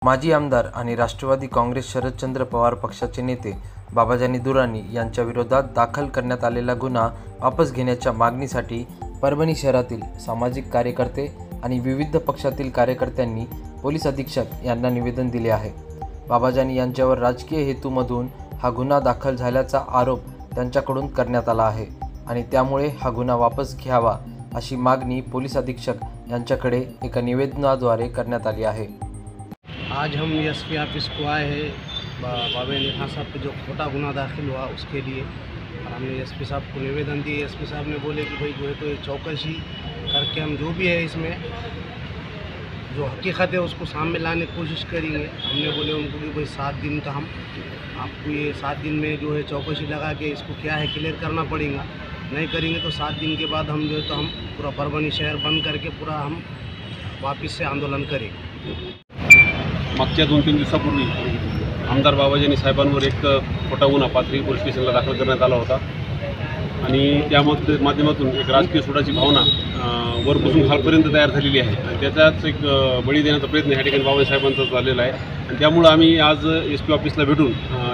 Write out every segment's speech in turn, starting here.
माजी आमदार आणि राष्ट्रवादी काँग्रेस शरदचंद्र पवार पक्षाचे नेते बाबाजानी दुर्राणी यांच्या विरोधात दाखल करण्यात आलेला गुन्हा वापस घेण्याच्या मागणीसाठी परभणी शहरातील सामाजिक कार्यकर्ते आणि विविध पक्षातील कार्यकर्त्यांनी पोलीस अधीक्षक यांना निवेदन दिले आहे। बाबाजानी यांच्यावर राजकीय हेतूमधून हा गुन्हा दाखल झाल्याचा आरोप त्यांच्याकडून करण्यात आला आहे आणि त्यामुळे हा गुन्हा वापस घ्यावा अशी मागणी पोलीस अधीक्षक यांच्याकडे एका निवेदनाद्वारे करण्यात आली आहे। आज हम एसपी ऑफिस को आए हैं बाबाजानी खान साहब पे जो खोटा गुना दाखिल हुआ उसके लिए, और हमने एसपी साहब को निवेदन दिए। एसपी साहब ने बोले कि भाई जो है तो ये चौकसी करके हम जो भी है इसमें जो हकीकत है उसको सामने लाने की कोशिश करेंगे। हमने बोले उनको कि भाई 7 दिन का हम आपको ये 7 दिन में जो है चौकसी लगा के इसको क्या है क्लियर करना पड़ेगा। नहीं करेंगे तो 7 दिन के बाद हम जो है तो हम पूरा परभणी शहर बंद करके पूरा हम वापस से आंदोलन करेंगे। मागच्या 2-3 दिवसापूर्वी आमदार बाबाजानी साहेबांवर एक खोटा गुन्हा पाथरी पोलीस स्टेशनला दाखल करण्यात आला होता आणि त्या माध्यमातून एक राजकीय सूडाची भावना वरपासून खालपर्यंत तयार झालेली आहे आणि त्याचाच एक बळी देण्याचा प्रयत्न या ठिकाणी बाबाजानी साहेबांचा झालेला आहे। आणि त्यामुळे आम्ही आज एसपी ऑफिसला भेटून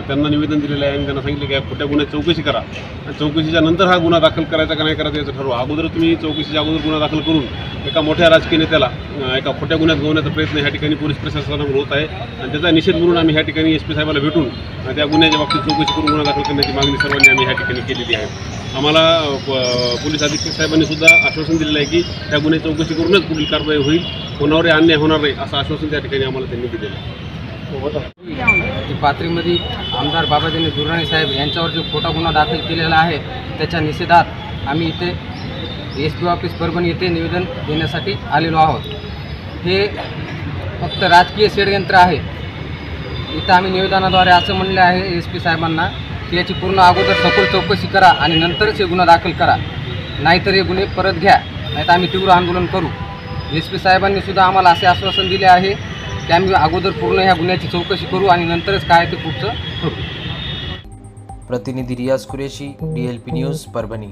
त्यांना निवेदन दिलेलं आहे आणि त्यांना सांगितलं की या खोट्या गुन्ह्याची चौकशी करा आणि चौकशीच्या नंतर हा गुन्हा दाखल करायचा का नाही करायचा याचं ठरवा। अगोदर तुम्ही चौकशीच्या अगोदर गुन्हा दाखल करून एका मोठ्या राजकीय नेत्याला एका खोट्या गुन्ह्यात गवण्याचा प्रयत्न ह्या ठिकाणी पोलीस प्रशासनाकडून होत आहे आणि त्याचा निषेध म्हणून आम्ही ह्या ठिकाणी एसपी साहेबाला भेटून त्या गुन्ह्याच्या बाबतीत चौकशी करून गुन्हा दाखल करण्याची मागणी सर्वांनी आम्ही ह्या ठिकाणी केलेली आहे। आम्हाला पोलीस अधीक्षक साहेबांनी सुद्धा आश्वासन दिलेलं आहे की त्या गुन्ह्याची चौकशी करूनच पुढील कारवाई होईल, कोणावर अन्याय होणार नाही असं आश्वासन त्या ठिकाणी आम्हाला त्यांनी दिलेलं आहे। पाथरीमध्ये आमदार बाबाजानी दुर्राणी साहेब यांच्यावर जो खोटा गुन्हा दाखल केलेला आहे त्याच्या निषेधात आम्ही इथे एसपी ऑफिस परभणी येथे निवेदन देण्यासाठी आलेलो आहोत। हे फक्त राजकीय षडयंत्र आहे। इथं आम्ही निवेदनाद्वारे असं म्हणले आहे एसपी साहेबांना की याची पूर्ण अगोदर सखोल चौकशी करा आणि नंतरच हे गुन्हा दाखल करा, नाहीतर हे गुन्हे परत घ्या, नाहीतर आम्ही तीव्र आंदोलन करू। एसपी साहेबांनी सुद्धा आम्हाला असे आश्वासन दिले आहे की आम्ही अगोदर पूर्ण ह्या गुन्ह्याची चौकशी करू आणि नंतरच काय ते पुढचं करू। प्रतिनिधी रियाज कुरेशी, DLP न्यूज, परभणी।